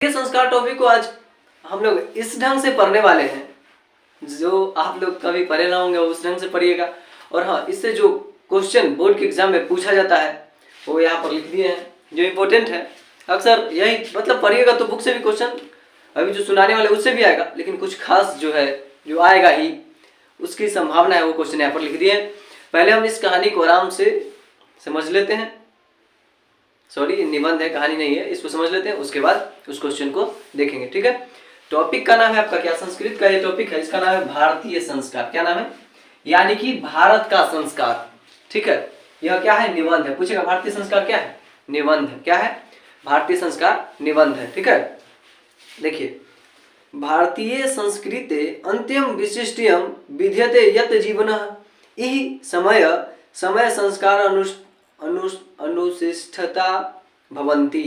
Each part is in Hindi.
ये संस्कार टॉपिक को आज हम लोग इस ढंग से पढ़ने वाले हैं जो आप लोग कभी पढ़े ना होंगे, उस ढंग से पढ़िएगा। और हाँ, इससे जो क्वेश्चन बोर्ड के एग्जाम में पूछा जाता है वो यहाँ पर लिख दिए हैं जो इम्पोर्टेंट है। अक्सर यही मतलब पढ़िएगा तो बुक से भी क्वेश्चन अभी जो सुनाने वाले उससे भी आएगा, लेकिन कुछ खास जो है जो आएगा ही उसकी संभावना है, वो क्वेश्चन यहाँ पर लिख दिए हैं। पहले हम इस कहानी को आराम से समझ लेते हैं। सॉरी, निबंध है, कहानी नहीं है, इसको समझ लेते हैं, उसके बाद उस क्वेश्चन को देखेंगे। ठीक है, टॉपिक का नाम है आपका क्या? संस्कृत का ये टॉपिक है, इसका नाम है भारतीय संस्कार। क्या नाम है? यानी कि भारत का संस्कार। ठीक है, यह क्या है? निबंध है। पूछेगा भारतीय संस्कार क्या है? निबंध है। क्या है? भारतीय संस्कार निबंध है। ठीक है, देखिए, भारतीय संस्कृते अंत्यम विशिष्टियम विद्यते यत जीवनः इहि समय समय संस्कार अनुशिष्टता भवन्ति।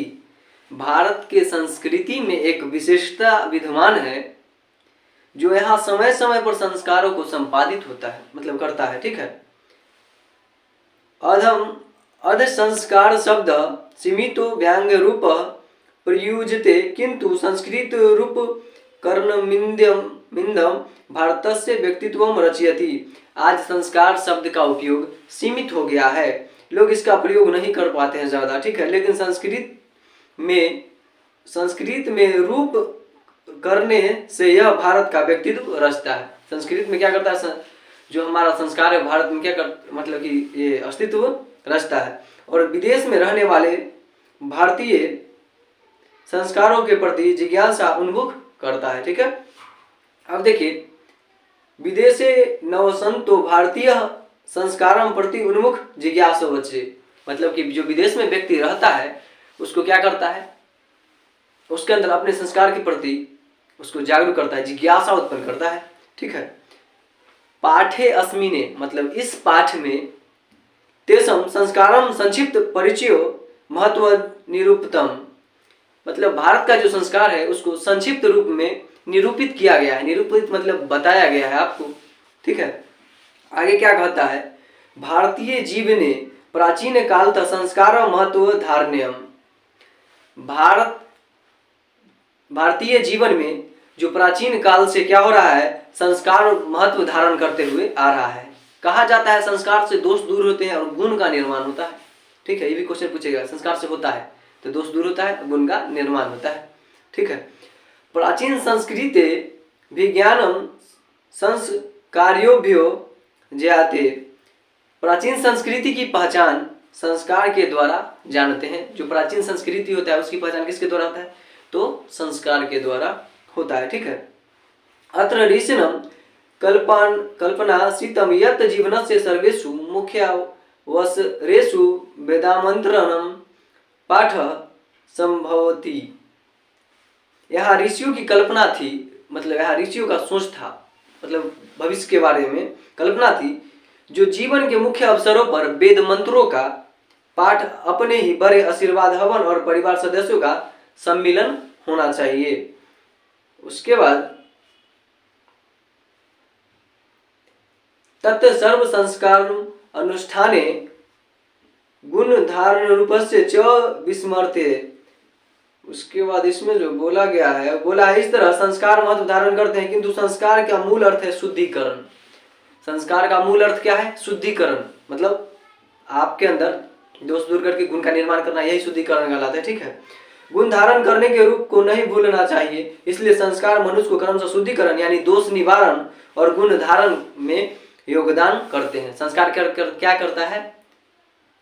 भारत के संस्कृति में एक विशेषता विद्यमान है जो यहाँ समय समय पर संस्कारों को संपादित होता है, मतलब करता है। ठीक है, अध संस्कार शब्द सीमितो व्यंग्य रूप प्रयुज्यते किंतु संस्कृत रूप कर्णमिन्दं भारतस्य व्यक्तित्वं रचयति। आज संस्कार शब्द का उपयोग सीमित हो गया है, लोग इसका प्रयोग नहीं कर पाते हैं ज़्यादा। ठीक है, लेकिन संस्कृत में रूप करने से यह भारत का व्यक्तित्व रचता है। संस्कृत में क्या करता है? जो हमारा संस्कार है भारत में क्या कर मतलब कि ये अस्तित्व रचता है, और विदेश में रहने वाले भारतीय संस्कारों के प्रति जिज्ञासा उन्मुख करता है। ठीक है, अब देखिए, विदेशे नवसंतो भारतीय संस्कारम प्रति उन्मुख जिज्ञासा बच्चे, मतलब कि जो विदेश में व्यक्ति रहता है उसको क्या करता है? उसके अंदर अपने संस्कार के प्रति उसको जागरूक करता है, जिज्ञासा उत्पन्न करता है। ठीक है, पाठे अस्मिने मतलब इस पाठ में तेषम संस्कारम संक्षिप्त परिचयो महत्व निरूपितम, मतलब भारत का जो संस्कार है उसको संक्षिप्त रूप में निरूपित किया गया है। निरूपित मतलब बताया गया है आपको। ठीक है, आगे क्या कहता है? भारतीय जीवने प्राचीन काल तक संस्कार महत्व धारणीयम। भारतीय जीवन में जो प्राचीन काल से क्या हो रहा है? संस्कार महत्व धारण करते हुए आ रहा है। कहा जाता है संस्कार से दोष दूर होते हैं और गुण का निर्माण होता है। ठीक है, ये भी क्वेश्चन पूछेगा, संस्कार से होता है तो दोष दूर होता है, गुण का निर्माण होता है। ठीक है, प्राचीन संस्कृते विज्ञानम संस्कार्योभ्यो ज्ञाते। प्राचीन संस्कृति की पहचान संस्कार के द्वारा जानते हैं। जो प्राचीन संस्कृति होता है उसकी पहचान किसके द्वारा होता है? तो संस्कार के द्वारा होता है। ठीक है, अत्र ऋषिणं कल्पना सीतम यत् जीवनस्य सर्वेषु मुख्यावसरेषु वेदामन्त्रणं पाठ संभवति। यहाँ ऋषियों की कल्पना थी, मतलब यहाँ ऋषियों का सोच था, मतलब भविष्य के बारे में कल्पना थी, जो जीवन के मुख्य अवसरों पर वेद मंत्रों का पाठ, अपने ही बड़े आशीर्वाद हवन और परिवार सदस्यों का सम्मिलन होना चाहिए। उसके बाद तत् सर्व संस्कार अनुष्ठाने गुण धारण रूपस्य च विस्मर्ते। उसके बाद इसमें जो बोला गया है, बोला है इस तरह संस्कार महत्व धारण करते हैं, किंतु संस्कार का मूल अर्थ है शुद्धिकरण। संस्कार का मूल अर्थ क्या है? शुद्धिकरण, मतलब आपके अंदर दोष दूर करके गुण का निर्माण करना, यही शुद्धिकरण कहलाता है। ठीक है, गुण धारण करने के रूप को नहीं भूलना चाहिए, इसलिए संस्कार मनुष्य को क्रमशः शुद्धिकरण यानी दोष निवारण और गुण धारण में योगदान करते हैं। संस्कार क्या करता है?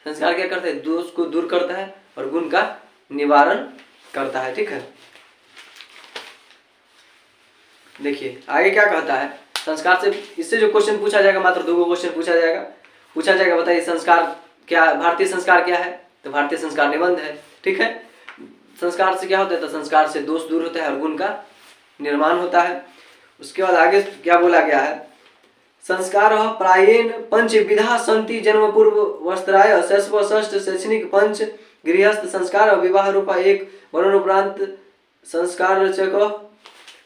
संस्कार क्या करता है? दोष को दूर करता है और गुण का निवारण करता है। ठीक है, देखिए आगे क्या कहता है? संस्कार से इससे जो क्वेश्चन पूछा जाएगा, मात्र 2 क्वेश्चन पूछा जाएगा। बताइए संस्कार क्या, भारतीय संस्कार क्या है? तो भारतीय संस्कार निबंध है। ठीक है, संस्कार से क्या होता है? तो संस्कार से दोष दूर होता है और गुण का निर्माण होता है। उसके बाद आगे क्या बोला गया है? संस्कार प्रायेण पंच विधा सन्ति जन्म पूर्व वस्त्राय शैशव षष्ठ शैक्षणिक पंच गृहस्थ संस्कार विवाह रूपा एक वरणोपरांत संस्कार रचक।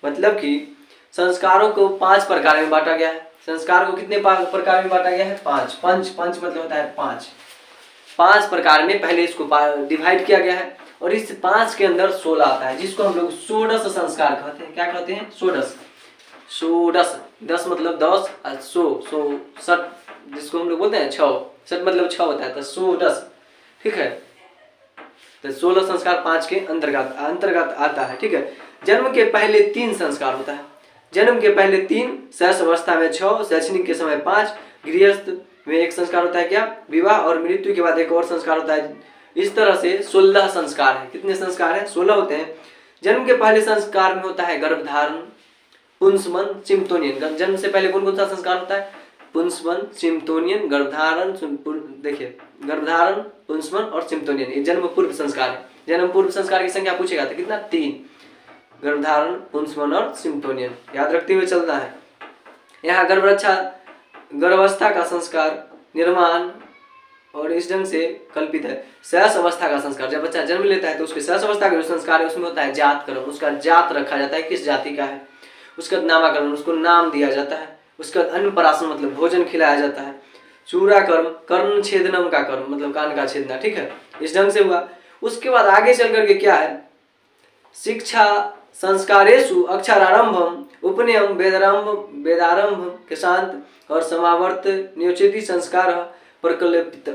मतलब कि संस्कारों को 5 प्रकार में बांटा गया है। संस्कार को कितने प्रकार में बांटा गया है? 5। पंच मतलब होता है 5 प्रकार में पहले इसको डिवाइड किया गया है। और इस 5 के अंदर 16 आता है, जिसको हम लोग षोडश संस्कार कहते हैं। क्या कहते हैं? षोडश। षोडश, 10 मतलब 10 और 100 60, जिसको हम लोग बोलते हैं 6, 60 मतलब 6 होता है, तो षोडश। ठीक है, तो 16 संस्कार 5 के अंतर्गत आता है। ठीक है, जन्म के पहले 3 संस्कार होता है। जन्म के पहले 3, शैशव अवस्था में 6, शैक्षणिक के समय 5, गृहस्थ में 1 संस्कार होता है। क्या? विवाह, और मृत्यु के बाद 1 और संस्कार होता है। इस तरह से 16 संस्कार है। कितने संस्कार है? 16 होते हैं। जन्म के पहले संस्कार में होता है गर्भधारण, पुंसवन, सिम्प्तोनियन। जन्म से पहले कौन कौन सा संस्कार होता है? पुंसवन, सिम्प्तोनियन, गर्भधारण। देखिए, गर्भधारण, पुंसवन और सिम्प्तोनियन, ये जन्म पूर्व संस्कार है। जन्म पूर्व संस्कार की संख्या पूछेगा तो कितना? 3, गर्भधारण, पुंसवन और सिम्प्तोनियन, याद रखते हुए चलना है। यहाँ गर्भावस्था का संस्कार, निर्माण और इस ढंग से कल्पित है। शैशव अवस्था का संस्कार, जब बच्चा जन्म लेता है तो उसके शैशव अवस्था का जो संस्कार है उसमें होता है जातकर्म। उसका जात रखा जाता है, किस जाति का है, उसका नामाकरण, उसको नाम दिया जाता है। उसका अन्नप्राशन मतलब भोजन खिलाया जाता है। चूरा कर्म, कर्ण छेदनम का कर्म मतलब कान का छेदना। ठीक है, इस ढंग से हुआ। उसके बाद आगे चल करके क्या है? शिक्षा संस्कारेषु अक्षरारंभम, उपनयम, वेदारंभ के शांत और समावर्त नियोचित संस्कार प्रकलिप्त,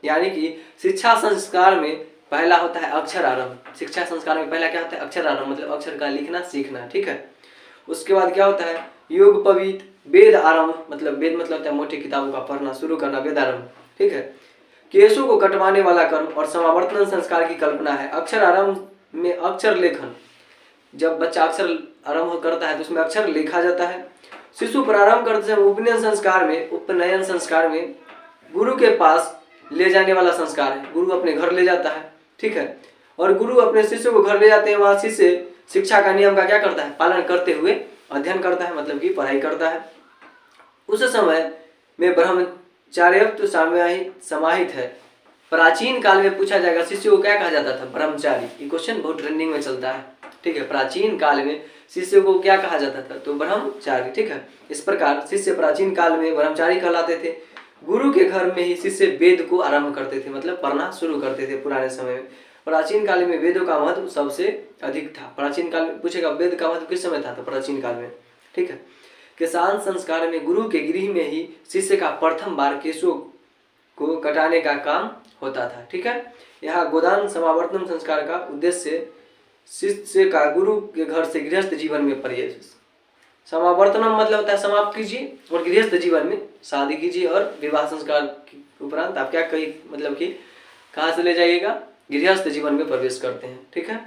यानी कि शिक्षा संस्कार में पहला होता है अक्षर आरंभ। शिक्षा संस्कार में पहला क्या होता है? अक्षर आरंभ मतलब अक्षर का लिखना सीखना। ठीक है, उसके बाद क्या होता है? योग पवित, वेद आरंभ मतलब वेद मतलब होता है मोटी किताबों का पढ़ना शुरू करना, वेद आरंभ। ठीक है, केशों को कटवाने वाला कर्म और समावर्तन संस्कार की कल्पना है। अक्षर आरंभ में अक्षर लेखन, जब बच्चा अक्षर आरंभ करता है तो उसमें अक्षर लिखा जाता है। शिशु प्रारंभ करते समय उपनयन संस्कार में गुरु के पास ले जाने वाला संस्कार है। गुरु अपने घर ले जाता है। ठीक है, और गुरु अपने शिष्य को घर ले जाते हैं। वहां शिष्य शिक्षा का नियम का क्या करता है? पालन करते हुए अध्ययन करता है, मतलब कि पढ़ाई करता है। उस समय में ब्रह्मचार्यत्व समाहित है। प्राचीन काल में पूछा जाएगा शिष्य को क्या कहा जाता था? ब्रह्मचारी। ये क्वेश्चन बहुत ट्रेंडिंग में चलता है। ठीक है, प्राचीन काल में शिष्य को क्या कहा जाता था? तो ब्रह्मचारी। ठीक है, इस प्रकार शिष्य प्राचीन काल में ब्रह्मचारी कहलाते थे। गुरु के घर में ही शिष्य वेद को आरंभ करते थे, मतलब पढ़ना शुरू करते थे। पुराने समय में, प्राचीन काल में वेदों का महत्व सबसे अधिक था। प्राचीन काल में पूछेगा वेद का महत्व किस समय था? तो प्राचीन काल में। ठीक है, किसान संस्कार में गुरु के गृह में ही शिष्य का प्रथम बार केशों को कटाने का काम होता था। ठीक है, यहाँ गोदान समावर्तन संस्कार का उद्देश्य शिष्य का गुरु के घर से गृहस्थ जीवन में प्रवेश। समावर्तनम मतलब होता है समाप्त कीजिए, और गृहस्थ जीवन में शादी कीजिए, और विवाह संस्कार के उपरांत आप क्या कहीं मतलब कि कहाँ से ले जाइएगा? गृहस्थ जीवन में प्रवेश करते हैं। ठीक है,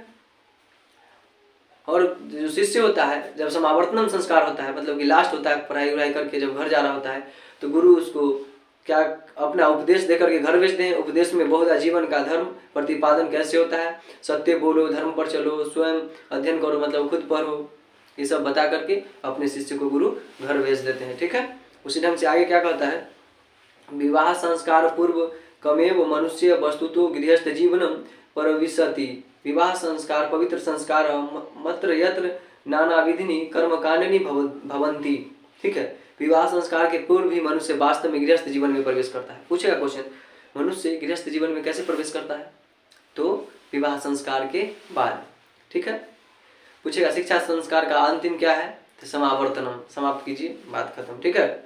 और जो शिष्य होता है जब समावर्तनम संस्कार होता है, मतलब कि लास्ट होता है, पढ़ाई वढ़ाई करके जब घर जा रहा होता है तो गुरु उसको क्या अपना उपदेश देकर के घर भेजते हैं। उपदेश में बहुधा जीवन का धर्म प्रतिपादन कैसे होता है, सत्य बोलो, धर्म पर चलो, स्वयं अध्ययन करो मतलब खुद पढ़ो, ये सब बता करके अपने शिष्य को गुरु घर भेज देते हैं। ठीक है, उसी ढंग से आगे क्या कहता है? विवाह संस्कार पूर्व कमेव मनुष्य वस्तुतो गृहस्थ जीवनम प्रविशति। विवाह संस्कार पवित्र संस्कार मत्र यत्र नाना विधिनी कर्मकांडनी भवंती। ठीक है, विवाह संस्कार के पूर्व भी मनुष्य वास्तव में गृहस्थ जीवन में प्रवेश करता है। पूछेगा क्वेश्चन, मनुष्य गृहस्थ जीवन में कैसे प्रवेश करता है? तो विवाह संस्कार के बाद। ठीक है, पूछेगा शिक्षा संस्कार का अंतिम क्या है? तो समावर्तनम, समाप्त कीजिए, बात खत्म। ठीक है,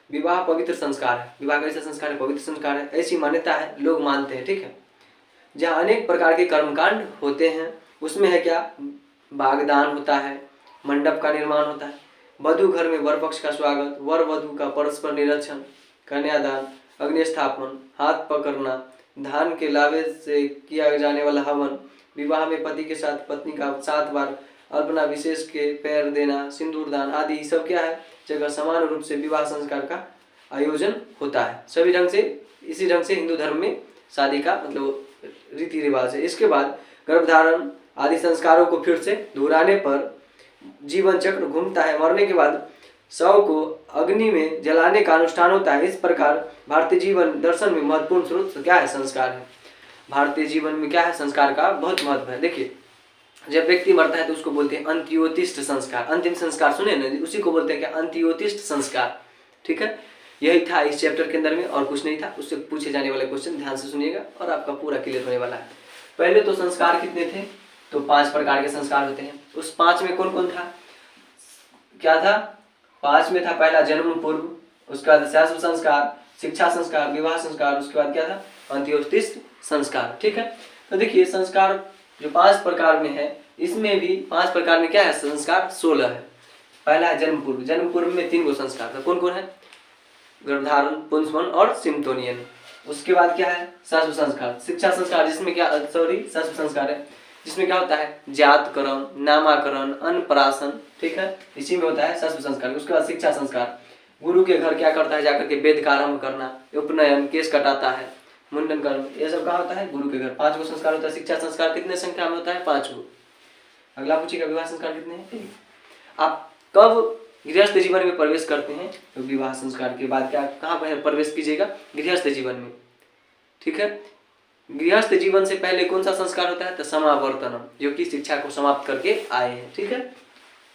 विवाह पवित्र संस्कार है। विवाह कैसा संस्कार है? पवित्र संस्कार है, ऐसी मान्यता है, लोग मानते हैं। ठीक है, जहाँ अनेक प्रकार के कर्मकांड होते हैं उसमें है क्या? बागदान होता है, मंडप का निर्माण होता है, वधु घर में वर पक्ष का स्वागत, वर वधु का परस्पर निरीक्षण, कन्यादान, अग्नि स्थापन, हाथ पकड़ना, धान के लावे से किया जाने वाला हवन, विवाह में पति के साथ पत्नी का 7 बार अल्पना विशेष के पैर देना, सिंदूर दान आदि सब क्या है? जगह समान रूप से विवाह संस्कार का आयोजन होता है। सभी ढंग से, इसी ढंग से हिंदू धर्म में शादी का मतलब रीति रिवाज है। इसके बाद गर्भधारण आदि संस्कारों को फिर से दोहराने पर जीवन चक्र घूमता है। मरने के बाद शव को अग्नि में जलाने का अनुष्ठान होता है। इस प्रकार भारतीय जीवन दर्शन में महत्वपूर्ण स्रोत क्या है? संस्कार है। भारतीय जीवन में क्या है? संस्कार का बहुत महत्व है। देखिए, जब व्यक्ति मरता है तो उसको बोलते हैं अंत्योतिष्ठ संस्कार। अंतिम संस्कार सुने ना, उसी को बोलते हैं क्या? अंत्योतिष्ठ संस्कार। ठीक है, यही था इस चैप्टर के अंदर में, और कुछ नहीं था। उससे पूछे जाने वाले क्वेश्चन ध्यान से सुनिएगा और आपका पूरा क्लियर होने वाला है। पहले तो संस्कार कितने थे, तो 5 प्रकार के संस्कार होते हैं। उस 5 में कौन कौन था, क्या था, 5 में था पहला जन्म पूर्व, उसके बाद शास्त्र संस्कार, शिक्षा संस्कार, विवाह संस्कार, उसके बाद क्या था अंत्योतिष्ठ संस्कार। ठीक है, तो देखिए संस्कार जो 5 प्रकार में है, इसमें भी 5 प्रकार में क्या है, संस्कार 16 है। पहला है जन्म पूर्व। जन्म पूर्व में 3 गो संस्कार था, कौन कौन है, गर्भधारण, पुंसवन और सिम्टोनियन। उसके बाद क्या है शास्त्र संस्कार, शिक्षा संस्कार, जिसमें क्या शास्त्र संस्कार है, जिसमें क्या होता है जातकरण, नामाकरण, अन्नप्राशन। ठीक है, इसी में होता है शास्त्र संस्कार। उसके बाद शिक्षा संस्कार, गुरु के घर क्या करता है, जाकर के वेद का आरंभ करना, उपनयन, केस कटाता है, मुंडन कर्म, ये सब कहाँ होता है, गुरु के घर। 5 गो संस्कार होता है। शिक्षा संस्कार कितने संख्या में होता है, 5 गो। अगला पूछिएगा विवाह संस्कार कितने हैं। आप कब गृहस्थ जीवन में प्रवेश करते हैं, तो विवाह संस्कार के बाद क्या कहाँ पर प्रवेश कीजिएगा, गृहस्थ जीवन में। ठीक है, गृहस्थ जीवन से पहले कौन सा संस्कार होता है, तो समावर्तनम, जो कि शिक्षा को समाप्त करके आए हैं। ठीक है,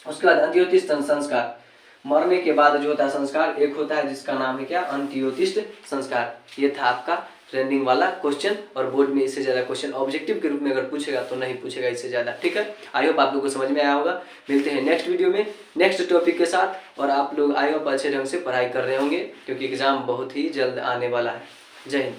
उसके बाद अंत्योतिष्ठ संस्कार, मरने के बाद जो होता है संस्कार, एक होता है जिसका नाम है क्या, अंत्योतिष्ठ संस्कार। ये था आपका ट्रेंडिंग वाला क्वेश्चन, और बोर्ड में इससे ज्यादा क्वेश्चन ऑब्जेक्टिव के रूप में अगर पूछेगा तो नहीं पूछेगा इससे ज्यादा। ठीक है, आई होप आप लोगों को समझ में आया होगा। मिलते हैं नेक्स्ट वीडियो में नेक्स्ट टॉपिक के साथ, और आप लोग आई होप अच्छे ढंग से पढ़ाई कर रहे होंगे, क्योंकि एग्जाम बहुत ही जल्द आने वाला है। जय हिंद।